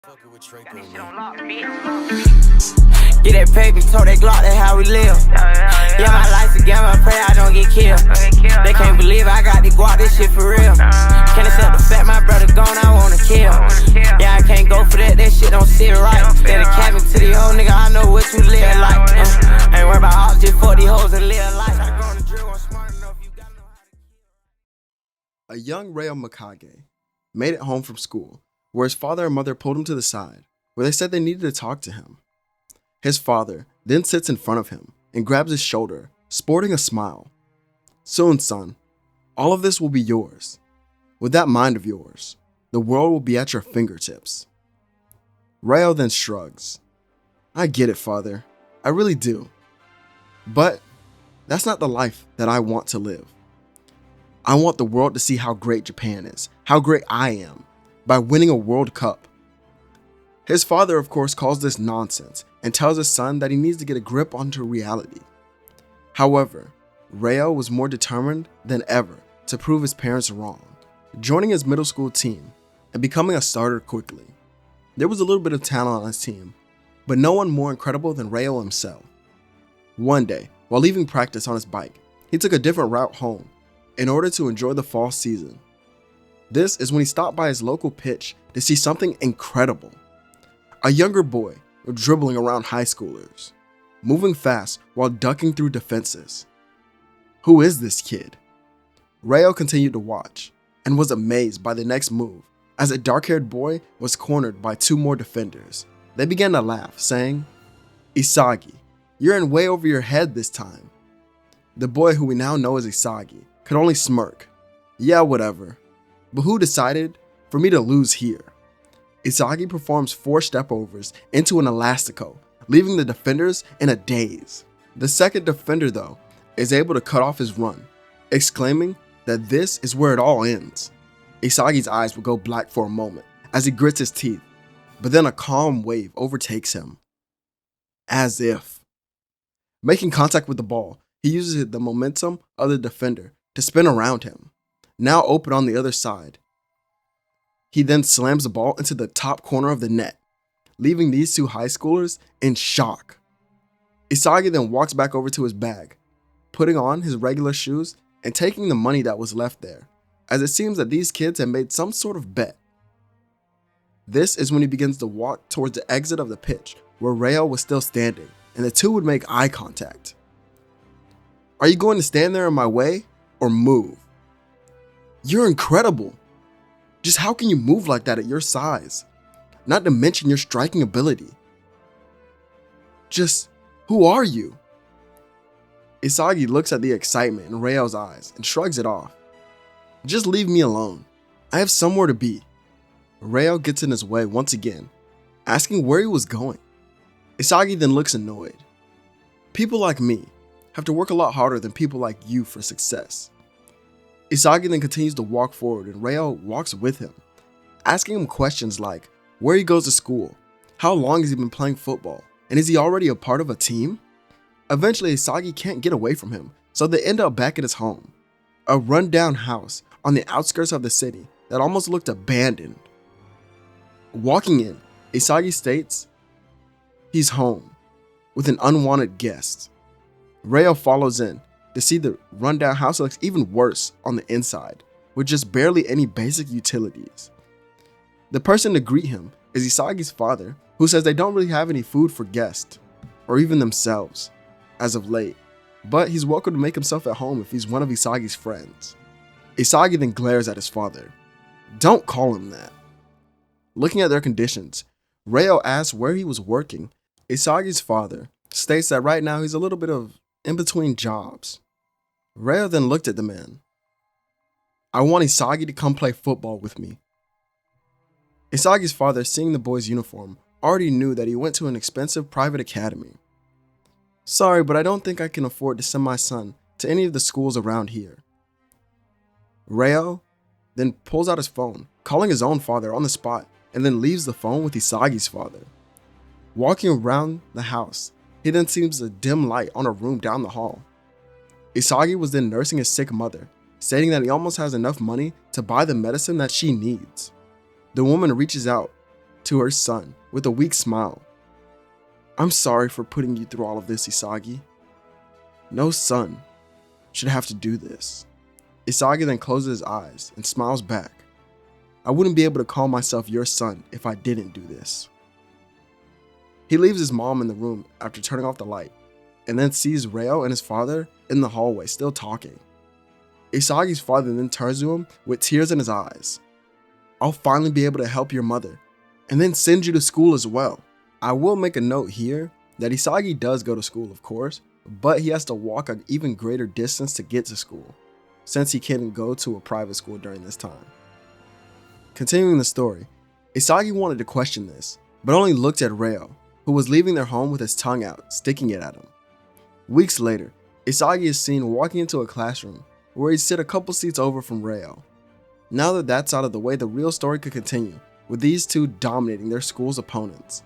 Get that paper, told that Glock, that's how we live. Yeah, my life's a game, I pray I don't get killed. They can't believe I got the guap, this shit for real. Can't accept the fact my brother gone, I wanna kill. Yeah, I can't go for that shit don't sit right. Instead of capping to the old nigga, I know what you live like. Ain't worried about all, just fuck these hoes and live life. I go on the drill, I'm smart enough, you gotta know how to. A young Reo Mikage made it home from school, where his father and mother pulled him to the side, where they said they needed to talk to him. His father then sits in front of him and grabs his shoulder, sporting a smile. "Soon, son, all of this will be yours. With that mind of yours, the world will be at your fingertips." Reo then shrugs. "I get it, father. I really do. But that's not the life that I want to live. I want the world to see how great Japan is, how great I am, by winning a World Cup." His father, of course, calls this nonsense and tells his son that he needs to get a grip onto reality. However, Reo was more determined than ever to prove his parents wrong, joining his middle school team and becoming a starter quickly. There was a little bit of talent on his team, but no one more incredible than Reo himself. One day, while leaving practice on his bike, he took a different route home in order to enjoy the fall season. This is when he stopped by his local pitch to see something incredible. A younger boy dribbling around high schoolers, moving fast while ducking through defenses. Who is this kid? Reo continued to watch and was amazed by the next move as a dark-haired boy was cornered by two more defenders. They began to laugh, saying, "Isagi, you're in way over your head this time." The boy, who we now know as Isagi, could only smirk. "Yeah, whatever. But who decided for me to lose here?" Isagi performs 4 step-overs into an elastico, leaving the defenders in a daze. The second defender, though, is able to cut off his run, exclaiming that this is where it all ends. Isagi's eyes will go black for a moment as he grits his teeth, but then a calm wave overtakes him. As if. Making contact with the ball, he uses the momentum of the defender to spin around him, now open on the other side. He then slams the ball into the top corner of the net, leaving these two high schoolers in shock. Isagi then walks back over to his bag, putting on his regular shoes and taking the money that was left there, as it seems that these kids had made some sort of bet. This is when he begins to walk towards the exit of the pitch, where Reo was still standing, and the two would make eye contact. "Are you going to stand there in my way, or move? You're incredible. Just how can you move like that at your size? Not to mention your striking ability. Just, who are you?" Isagi looks at the excitement in Reo's eyes and shrugs it off. "Just leave me alone. I have somewhere to be." Reo gets in his way once again, asking where he was going. Isagi then looks annoyed. "People like me have to work a lot harder than people like you for success." Isagi then continues to walk forward and Reo walks with him, asking him questions like where he goes to school, how long has he been playing football, and is he already a part of a team? Eventually, Isagi can't get away from him, so they end up back at his home, a rundown house on the outskirts of the city that almost looked abandoned. Walking in, Isagi states he's home with an unwanted guest. Reo follows in to see the rundown house looks even worse on the inside, with just barely any basic utilities. The person to greet him is Isagi's father, who says they don't really have any food for guests, or even themselves, as of late, but he's welcome to make himself at home if he's one of Isagi's friends. Isagi then glares at his father. "Don't call him that." Looking at their conditions, Reo asks where he was working. Isagi's father states that right now he's a little bit of in between jobs. Reo then looked at the man. "I want Isagi to come play football with me." Isagi's father, seeing the boy's uniform, already knew that he went to an expensive private academy. "Sorry, but I don't think I can afford to send my son to any of the schools around here." Reo then pulls out his phone, calling his own father on the spot, and then leaves the phone with Isagi's father. Walking around the house, he then sees a dim light on a room down the hall. Isagi was then nursing his sick mother, stating that he almost has enough money to buy the medicine that she needs. The woman reaches out to her son with a weak smile. "I'm sorry for putting you through all of this, Isagi. No son should have to do this." Isagi then closes his eyes and smiles back. "I wouldn't be able to call myself your son if I didn't do this." He leaves his mom in the room after turning off the light, and then sees Reo and his father in the hallway still talking. Isagi's father then turns to him with tears in his eyes. "I'll finally be able to help your mother, and then send you to school as well." I will make a note here that Isagi does go to school, of course, but he has to walk an even greater distance to get to school, since he couldn't go to a private school during this time. Continuing the story, Isagi wanted to question this, but only looked at Reo, who was leaving their home with his tongue out, sticking it at him. Weeks later, Isagi is seen walking into a classroom where he'd sit a couple seats over from Reo. Now that that's out of the way, the real story could continue, with these two dominating their school's opponents.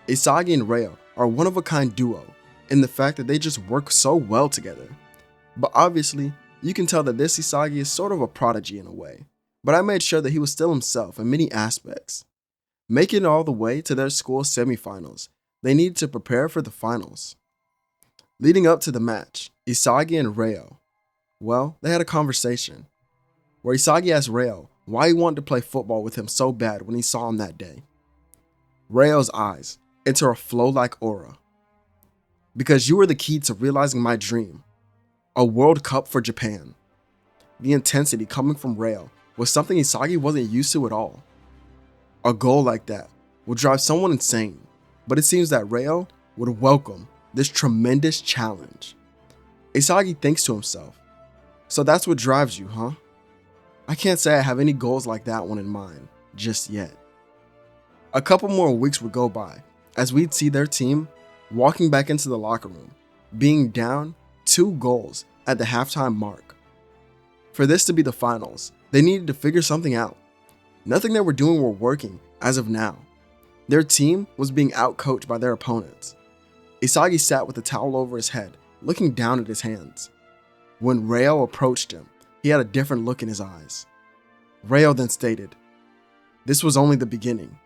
Isagi and Reo are a one-of-a-kind duo in the fact that they just work so well together. But obviously, you can tell that this Isagi is sort of a prodigy in a way, but I made sure that he was still himself in many aspects. Making it all the way to their school semifinals, they needed to prepare for the finals. Leading up to the match, Isagi and Reo, well, they had a conversation, where Isagi asked Reo why he wanted to play football with him so bad when he saw him that day. Reo's eyes enter a flow-like aura. "Because you were the key to realizing my dream, a World Cup for Japan." The intensity coming from Reo was something Isagi wasn't used to at all. A goal like that would drive someone insane, but it seems that Reo would welcome this tremendous challenge. Isagi thinks to himself, "So that's what drives you, huh? I can't say I have any goals like that one in mind just yet." A couple more weeks would go by as we'd see their team walking back into the locker room, being down 2 goals at the halftime mark. For this to be the finals, they needed to figure something out. Nothing they were doing were working as of now. Their team was being outcoached by their opponents. Isagi sat with a towel over his head, looking down at his hands. When Reo approached him, he had a different look in his eyes. Reo then stated, "This was only the beginning.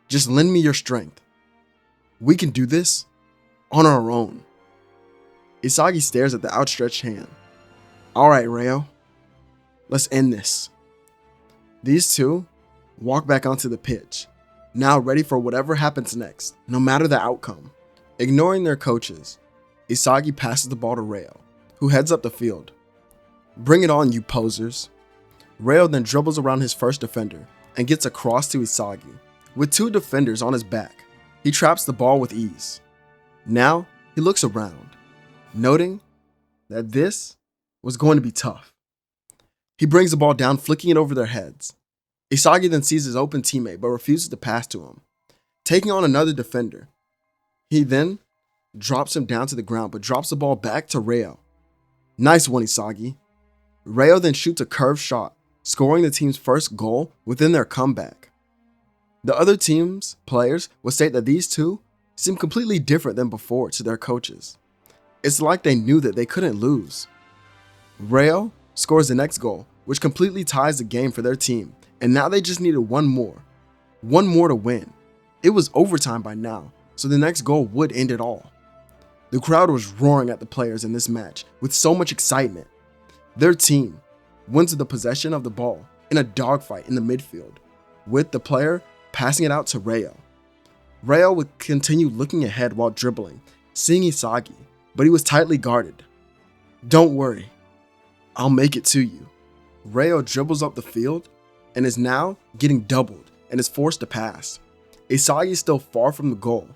Just lend me your strength. We can do this on our own." Isagi stares at the outstretched hand. "Alright, Reo. Let's end this." These two walk back onto the pitch, now ready for whatever happens next, no matter the outcome. Ignoring their coaches, Isagi passes the ball to Reo, who heads up the field. "Bring it on, you posers." Reo then dribbles around his first defender and gets across to Isagi. With 2 defenders on his back, he traps the ball with ease. Now, he looks around, noting that this was going to be tough. He brings the ball down, flicking it over their heads. Isagi then sees his open teammate but refuses to pass to him. Taking on another defender, he then drops him down to the ground but drops the ball back to Reo. "Nice one, Isagi." Reo then shoots a curved shot, scoring the team's first goal within their comeback. The other team's players would state that these two seem completely different than before to their coaches. It's like they knew that they couldn't lose. Reo scores the next goal, which completely ties the game for their team, and now they just needed one more to win. It was overtime by now, so the next goal would end it all. The crowd was roaring at the players in this match with so much excitement. Their team wins the possession of the ball in a dogfight in the midfield, with the player passing it out to Reo. Reo would continue looking ahead while dribbling, seeing Isagi, but he was tightly guarded. "Don't worry, I'll make it to you." Reo dribbles up the field and is now getting doubled and is forced to pass. Isagi is still far from the goal,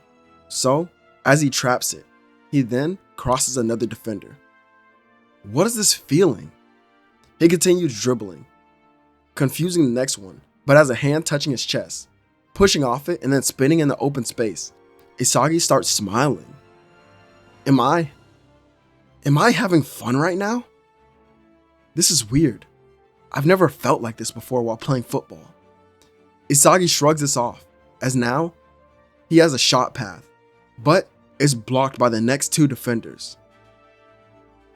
so as he traps it, he then crosses another defender. What is this feeling? He continues dribbling, confusing the next one, but has a hand touching his chest, pushing off it and then spinning in the open space. Isagi starts smiling. Am I having fun right now? This is weird. I've never felt like this before while playing football. Isagi shrugs this off, as now he has a shot path, but is blocked by the next 2 defenders.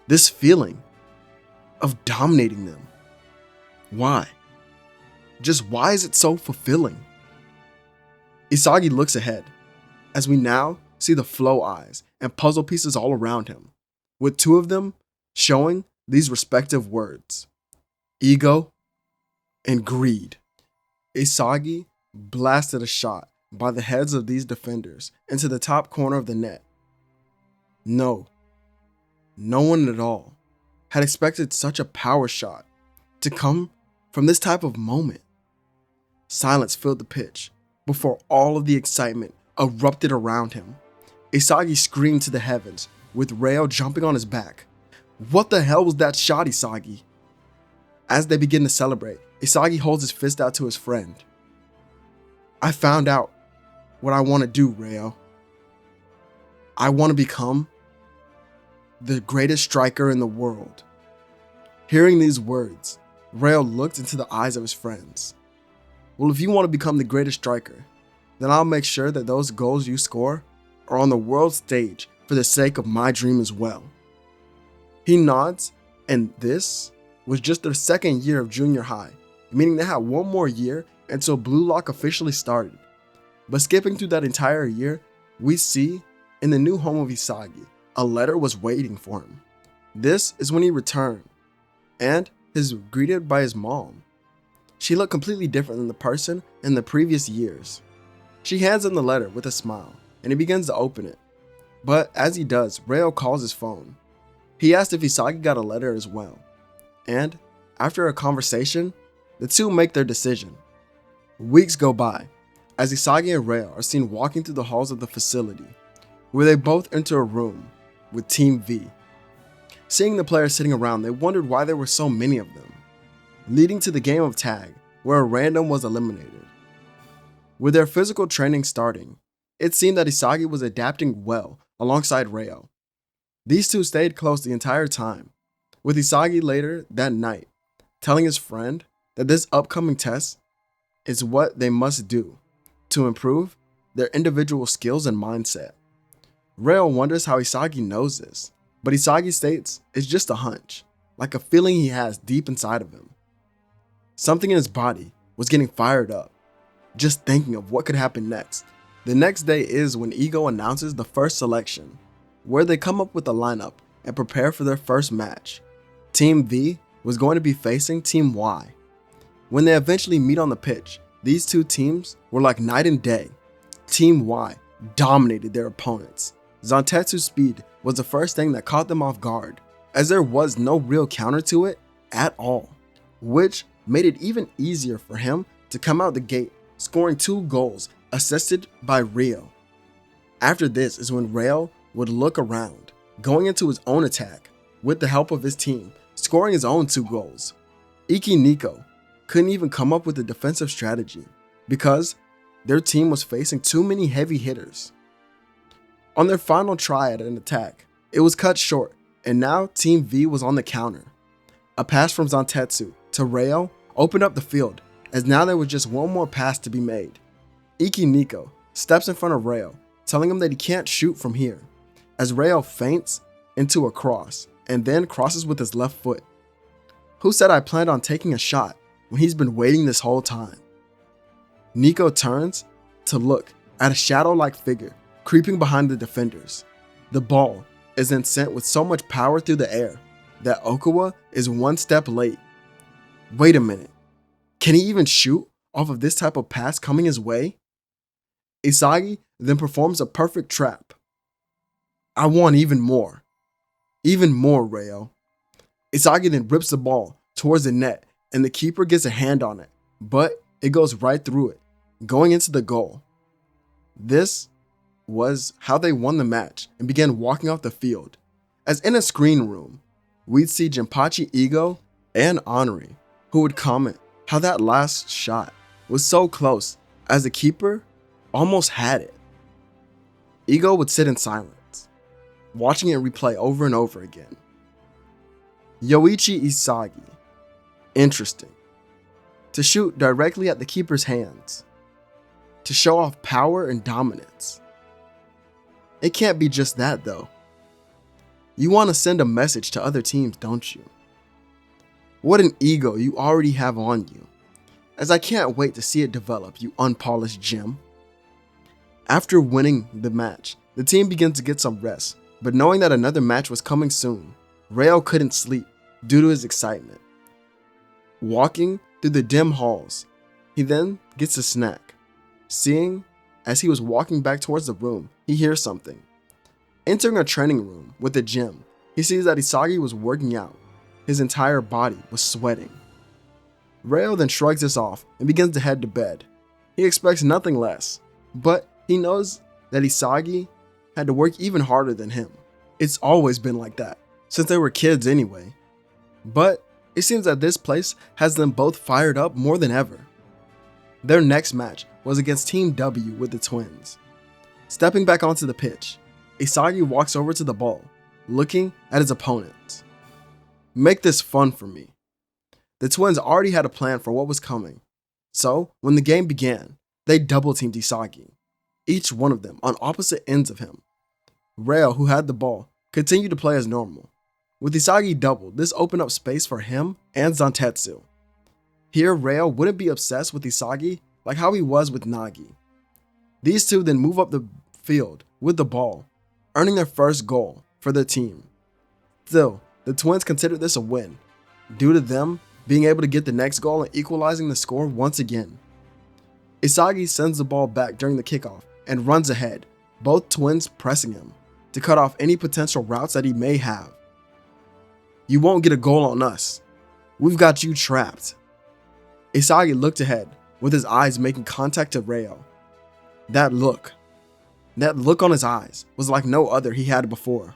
This feeling of dominating them. Why? Just why is it so fulfilling? Isagi looks ahead, as we now see the flow eyes and puzzle pieces all around him, with two of them showing these respective words: ego and greed. Isagi blasted a shot by the heads of these defenders into the top corner of the net. No one at all had expected such a power shot to come from this type of moment. Silence filled the pitch before all of the excitement erupted around him. Isagi screamed to the heavens, with Reo jumping on his back. What the hell was that shot, Isagi? As they begin to celebrate, Isagi holds his fist out to his friend. I found out what I want to do, Reo. I want to become the greatest striker in the world. Hearing these words, Reo looked into the eyes of his friends. Well, if you want to become the greatest striker, then I'll make sure that those goals you score are on the world stage for the sake of my dream as well. He nods, and this was just their second year of junior high, meaning they had one more year until Blue Lock officially started. But skipping through that entire year, we see in the new home of Isagi, a letter was waiting for him. This is when he returned, and is greeted by his mom. She looked completely different than the person in the previous years. She hands him the letter with a smile, and he begins to open it. But as he does, Reo calls his phone. He asked if Isagi got a letter as well. And after a conversation, the two make their decision. Weeks go by, as Isagi and Reo are seen walking through the halls of the facility, where they both enter a room with Team V. Seeing the players sitting around, they wondered why there were so many of them, leading to the game of tag, where a random was eliminated. With their physical training starting, it seemed that Isagi was adapting well alongside Reo. These two stayed close the entire time, with Isagi later that night telling his friend that this upcoming test is what they must do to improve their individual skills and mindset. Reo wonders how Isagi knows this, but Isagi states it's just a hunch, like a feeling he has deep inside of him. Something in his body was getting fired up, just thinking of what could happen next. The next day is when Ego announces the first selection, where they come up with a lineup and prepare for their first match. Team V was going to be facing Team Y. When they eventually meet on the pitch, these two teams were like night and day. Team Y dominated their opponents. Zantetsu's speed was the first thing that caught them off guard, as there was no real counter to it at all, which made it even easier for him to come out the gate, scoring 2 goals assisted by Reo. After this is when Reo would look around, going into his own attack with the help of his team, scoring his own 2 goals. Iki Nico couldn't even come up with a defensive strategy because their team was facing too many heavy hitters. On their final try at an attack, it was cut short, and now Team V was on the counter. A pass from Zantetsu to Reo opened up the field, as now there was just one more pass to be made. Iki Nico steps in front of Reo, telling him that he can't shoot from here, as Reo feints into a cross and then crosses with his left foot. Who said I planned on taking a shot when he's been waiting this whole time? Nico turns to look at a shadow-like figure creeping behind the defenders. The ball is then sent with so much power through the air that Okawa is one step late. Wait a minute, can he even shoot off of this type of pass coming his way? Isagi then performs a perfect trap. I want even more. Even more, Reo. Isagi then rips the ball towards the net and the keeper gets a hand on it, but it goes right through it, going into the goal. This was how they won the match and began walking off the field. As in a screen room, we'd see Jinpachi Ego and Honori, who would comment how that last shot was so close as the keeper almost had it. Ego would sit in silence, watching it replay over and over again. Yoichi Isagi. Interesting. To shoot directly at the keeper's hands. To show off power and dominance. It can't be just that though. You want to send a message to other teams, don't you? What an ego you already have on you, as I can't wait to see it develop, you unpolished gem. After winning the match, the team begins to get some rest, but knowing that another match was coming soon, Ryo couldn't sleep due to his excitement. Walking through the dim halls, he then gets a snack. Seeing as he was walking back towards the room, he hears something. Entering a training room with a gym, he sees that Isagi was working out. His entire body was sweating. Ryo then shrugs this off and begins to head to bed. He expects nothing less, but he knows that Isagi had to work even harder than him. It's always been like that, since they were kids anyway. But it seems that this place has them both fired up more than ever. Their next match was against Team W with the twins. Stepping back onto the pitch, Isagi walks over to the ball, looking at his opponents. Make this fun for me. The twins already had a plan for what was coming, so when the game began, they double-teamed Isagi, each one of them on opposite ends of him. Ryo, who had the ball, continued to play as normal. With Isagi doubled, this opened up space for him and Zantetsu. Here, Ryo wouldn't be obsessed with Isagi like how he was with Nagi. These two then move up the field with the ball, earning their first goal for their team. Still, the twins considered this a win, due to them being able to get the next goal and equalizing the score once again. Isagi sends the ball back during the kickoff and runs ahead, both twins pressing him to cut off any potential routes that he may have. You won't get a goal on us. We've got you trapped. Isagi looked ahead, with his eyes making contact to Ryo. That look on his eyes was like no other he had before.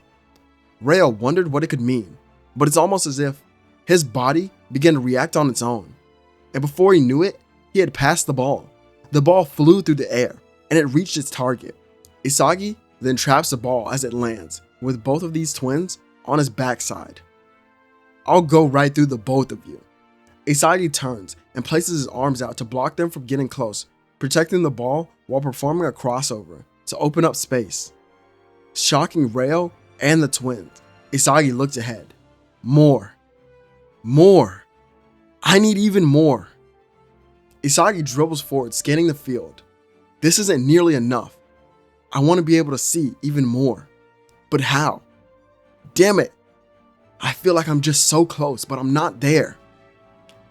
Ryo wondered what it could mean, but it's almost as if his body began to react on its own. And before he knew it, he had passed the ball. The ball flew through the air, and it reached its target. Isagi then traps the ball as it lands, with both of these twins on his backside. I'll go right through the both of you. Isagi turns and places his arms out to block them from getting close, protecting the ball while performing a crossover to open up space. Shocking Ryo and the twins, Isagi looked ahead. More. I need even more. Isagi dribbles forward, scanning the field. This isn't nearly enough. I want to be able to see even more. But how? Damn it. I feel like I'm just so close, but I'm not there.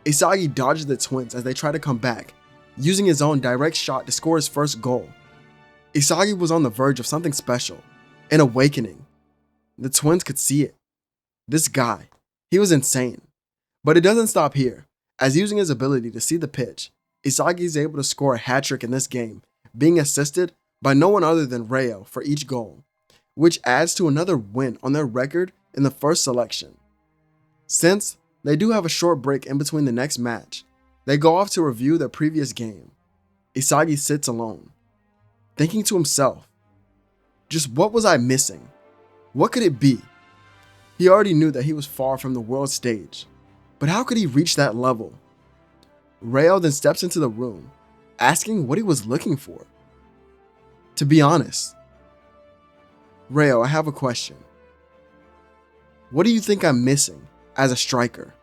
Isagi dodges the twins as they try to come back, using his own direct shot to score his first goal. Isagi was on the verge of something special, an awakening. The twins could see it. This guy, he was insane. But it doesn't stop here, as using his ability to see the pitch, Isagi is able to score a hat-trick in this game, being assisted by no one other than Ryo for each goal, which adds to another win on their record in the first selection. Since they do have a short break in between the next match, they go off to review their previous game. Isagi sits alone, thinking to himself, just what was I missing? What could it be? He already knew that he was far from the world stage, but how could he reach that level? Ryo then steps into the room, asking what he was looking for. To be honest, Ryo, I have a question. What do you think I'm missing as a striker?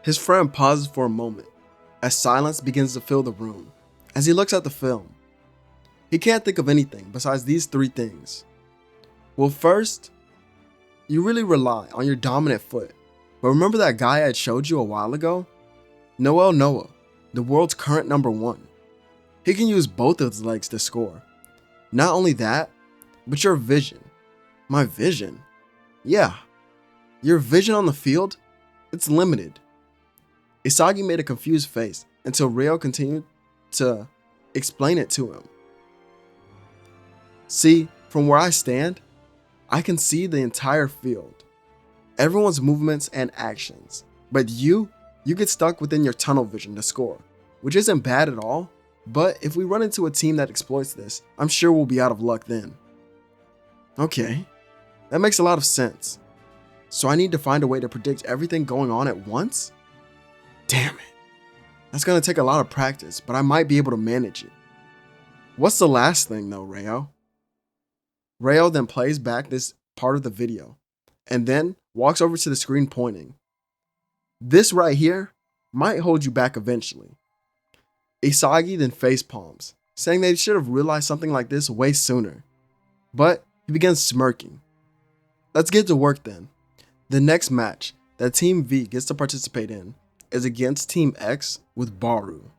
His friend pauses for a moment as silence begins to fill the room as he looks at the film. He can't think of anything besides these three things. Well, first, you really rely on your dominant foot. But remember that guy I had showed you a while ago? Noah, the world's current #1. He can use both of his legs to score. Not only that, but your vision. My vision? Yeah. Your vision on the field? It's limited. Isagi made a confused face until Ryo continued to explain it to him. See, from where I stand, I can see the entire field, everyone's movements and actions, but you get stuck within your tunnel vision to score, which isn't bad at all, but if we run into a team that exploits this, I'm sure we'll be out of luck then. Okay, that makes a lot of sense. So I need to find a way to predict everything going on at once? Damn it. That's gonna take a lot of practice, but I might be able to manage it. What's the last thing though, Ryo? Ryo then plays back this part of the video, and then walks over to the screen pointing. This right here might hold you back eventually. Isagi then face palms, saying they should have realized something like this way sooner. But he begins smirking. Let's get to work then. The next match that Team V gets to participate in is against Team X with Baru.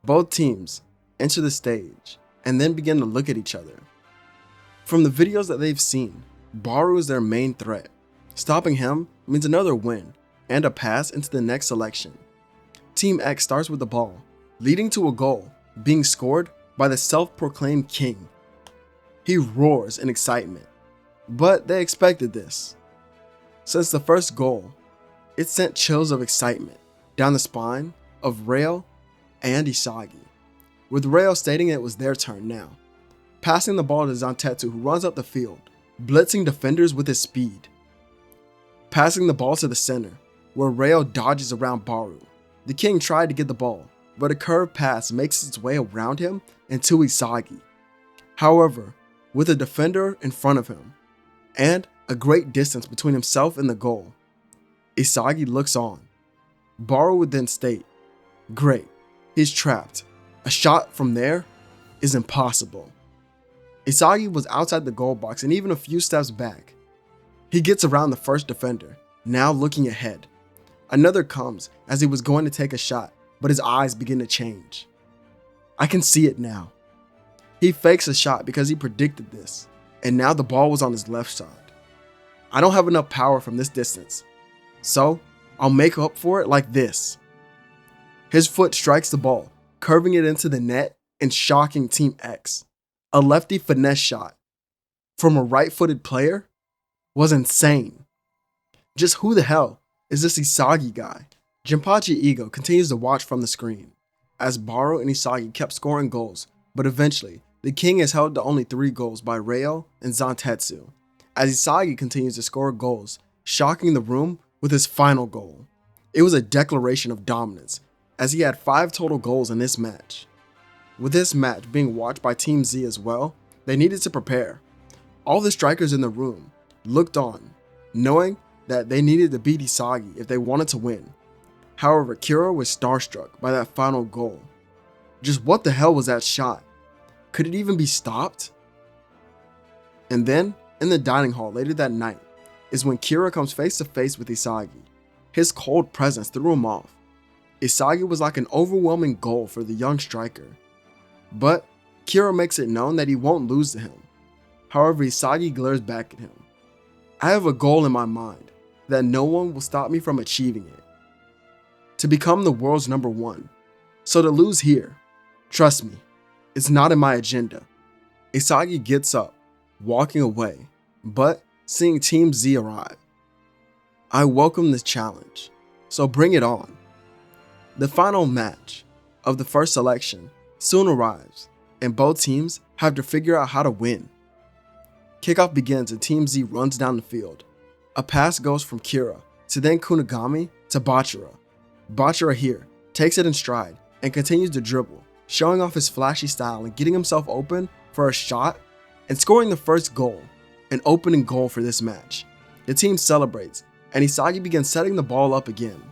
Both teams enter the stage and then begin to look at each other. From the videos that they've seen, Baru is their main threat. Stopping him means another win and a pass into the next selection. Team X starts with the ball, leading to a goal being scored by the self-proclaimed king. He roars in excitement, but they expected this. Since the first goal, it sent chills of excitement down the spine of Rail and Isagi, with Rail stating it was their turn now, passing the ball to Zantetsu, who runs up the field, blitzing defenders with his speed. Passing the ball to the center, where Rail dodges around Baru. The king tried to get the ball, but a curved pass makes its way around him and to Isagi. However, with a defender in front of him, and a great distance between himself and the goal, Isagi looks on. Baru would then state, "Great, he's trapped. A shot from there is impossible." Isagi was outside the goal box and even a few steps back. He gets around the first defender, now looking ahead. Another comes as he was going to take a shot, but his eyes begin to change. I can see it now. He fakes a shot because he predicted this, and now the ball was on his left side. I don't have enough power from this distance, so I'll make up for it like this. His foot strikes the ball, curving it into the net and shocking Team X. A lefty finesse shot from a right-footed player was insane. Just who the hell is this Isagi guy? Jinpachi Ego continues to watch from the screen as Baru and Isagi kept scoring goals, but eventually the king is held to only 3 goals by Reo and Zantetsu, as Isagi continues to score goals, shocking the room with his final goal. It was a declaration of dominance, as he had 5 total goals in this match. With this match being watched by Team Z as well, they needed to prepare. All the strikers in the room looked on, knowing that they needed to beat Isagi if they wanted to win. However, Kira was starstruck by that final goal. Just what the hell was that shot? Could it even be stopped? And then, in the dining hall later that night, is when Kira comes face to face with Isagi. His cold presence threw him off. Isagi was like an overwhelming goal for the young striker. But Kira makes it known that he won't lose to him. However, Isagi glares back at him. I have a goal in my mind that no one will stop me from achieving it. To become the world's #1. So to lose here, trust me, it's not in my agenda. Isagi gets up, walking away, but seeing Team Z arrive. I welcome this challenge, so bring it on. The final match of the first selection soon arrives, and both teams have to figure out how to win. Kickoff begins and Team Z runs down the field. A pass goes from Kira to then Kunigami to Bachira. Bachira here takes it in stride and continues to dribble, showing off his flashy style and getting himself open for a shot and scoring the first goal, an opening goal for this match. The team celebrates and Isagi begins setting the ball up again.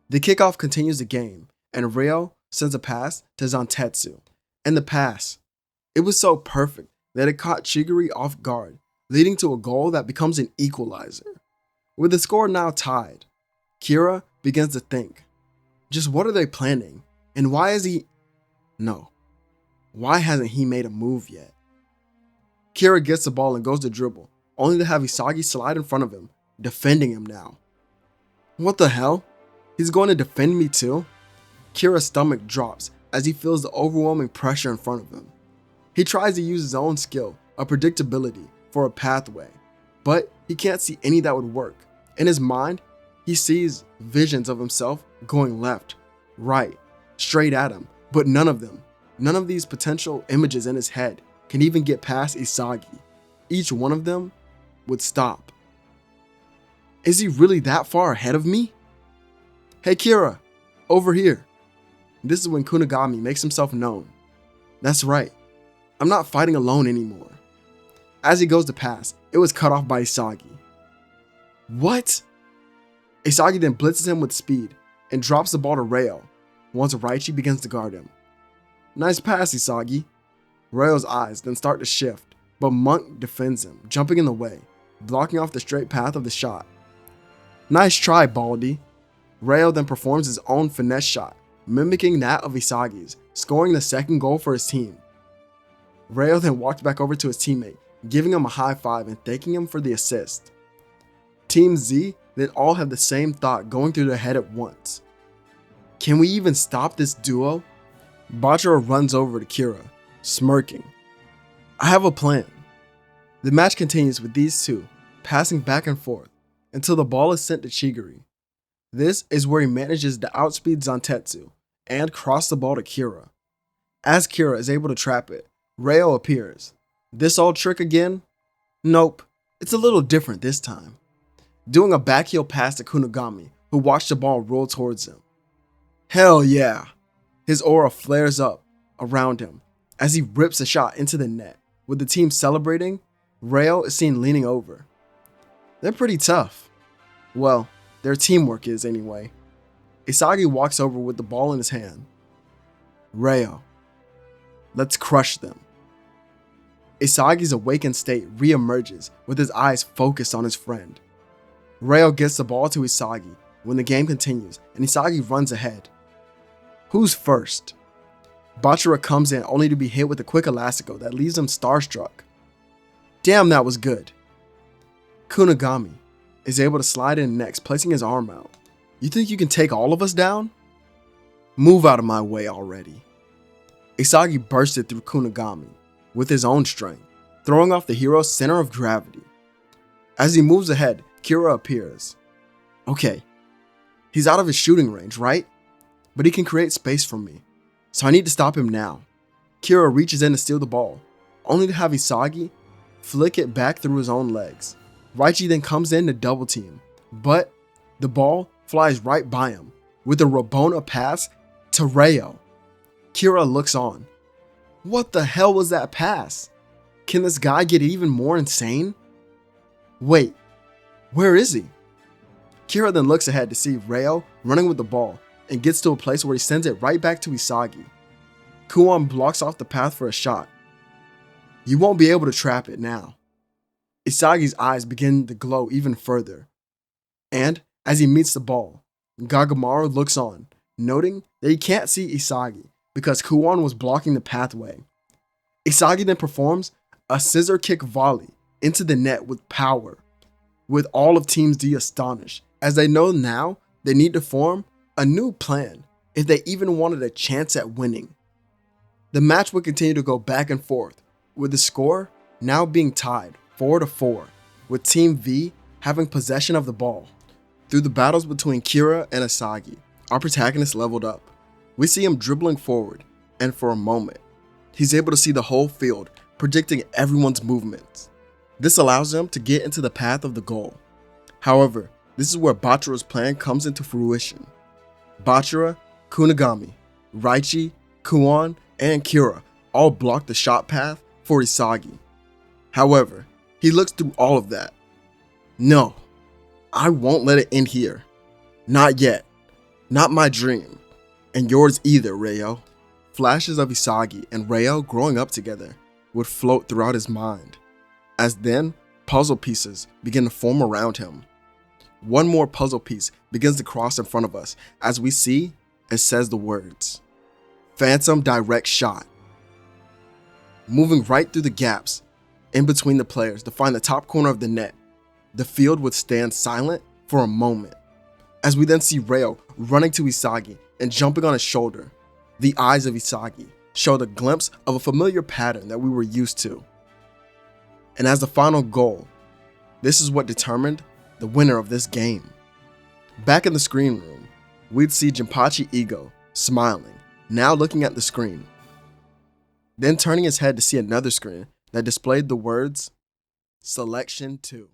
The kickoff continues the game and Ryo sends a pass to Zantetsu. And the pass, it was so perfect that it caught Chigiri off guard, leading to a goal that becomes an equalizer. With the score now tied, Kira begins to think, just what are they planning? And why hasn't he made a move yet? Kira gets the ball and goes to dribble, only to have Isagi slide in front of him, defending him now. What the hell? He's going to defend me too? Kira's stomach drops as he feels the overwhelming pressure in front of him. He tries to use his own skill of predictability for a pathway, but he can't see any that would work. In his mind, he sees visions of himself going left, right, straight at him, but none of these potential images in his head can even get past Isagi. Each one of them would stop. Is he really that far ahead of me? Hey Kira, over here. This is when Kunigami makes himself known. That's right, I'm not fighting alone anymore. As he goes to pass, it was cut off by Isagi. What? Isagi then blitzes him with speed and drops the ball to Reo once Raichi begins to guard him. Nice pass, Isagi. Rayo's eyes then start to shift, but Monk defends him, jumping in the way, blocking off the straight path of the shot. Nice try, Baldy. Rayo then performs his own finesse shot, mimicking that of Isagi's, scoring the second goal for his team. Rayo then walks back over to his teammate, giving him a high five and thanking him for the assist. Team Z then all have the same thought going through their head at once. Can we even stop this duo? Bachira runs over to Kira, smirking. I have a plan. The match continues with these two passing back and forth until the ball is sent to Chigiri. This is where he manages to outspeed Zantetsu and cross the ball to Kira. As Kira is able to trap it, Rayo appears. This old trick again? Nope, it's a little different this time. Doing a backheel pass to Kunigami, who watched the ball roll towards him. Hell yeah! His aura flares up around him as he rips a shot into the net. With the team celebrating, Rayo is seen leaning over. They're pretty tough. Well, their teamwork is anyway. Isagi walks over with the ball in his hand. Rayo, let's crush them. Isagi's awakened state re-emerges with his eyes focused on his friend. Rayo gets the ball to Isagi when the game continues and Isagi runs ahead. Who's first? Bachira comes in only to be hit with a quick elastico that leaves him starstruck. Damn, that was good. Kunigami is able to slide in next, placing his arm out. You think you can take all of us down? Move out of my way already. Isagi bursted through Kunigami with his own strength, throwing off the hero's center of gravity. As he moves ahead, Kira appears. Okay, he's out of his shooting range, right? But he can create space for me, so I need to stop him now. Kira reaches in to steal the ball, only to have Isagi flick it back through his own legs. Raichi then comes in to double team, but the ball flies right by him with a Rabona pass to Rayo. Kira looks on. What the hell was that pass? Can this guy get even more insane? Wait, where is he? Kira then looks ahead to see Rayo running with the ball and gets to a place where he sends it right back to Isagi. Kuon blocks off the path for a shot. You won't be able to trap it now. Isagi's eyes begin to glow even further. And as he meets the ball, Gagamaru looks on, noting that he can't see Isagi because Kuon was blocking the pathway. Isagi then performs a scissor kick volley into the net with power, with all of Team Z astonished, as they know now they need to form a new plan if they even wanted a chance at winning. The match would continue to go back and forth, with the score now being tied 4-4, with Team V having possession of the ball. Through the battles between Kira and Isagi, our protagonist leveled up. We see him dribbling forward, and for a moment, he's able to see the whole field, predicting everyone's movements. This allows him to get into the path of the goal. However, this is where Bachira's plan comes into fruition. Bachira, Kunigami, Raichi, Kuon, and Kira all block the shot path for Isagi. However, he looks through all of that. No, I won't let it end here. Not yet. Not my dream. And yours either, Rayo. Flashes of Isagi and Rayo growing up together would float throughout his mind, as then puzzle pieces begin to form around him. One more puzzle piece begins to cross in front of us as we see it says the words, Phantom Direct Shot. Moving right through the gaps in between the players to find the top corner of the net, the field would stand silent for a moment, as we then see Rayo running to Isagi and jumping on his shoulder. The eyes of Isagi showed a glimpse of a familiar pattern that we were used to. And as the final goal, this is what determined the winner of this game. Back in the screen room, we'd see Jinpachi Ego smiling, now looking at the screen, then turning his head to see another screen that displayed the words, Selection 2.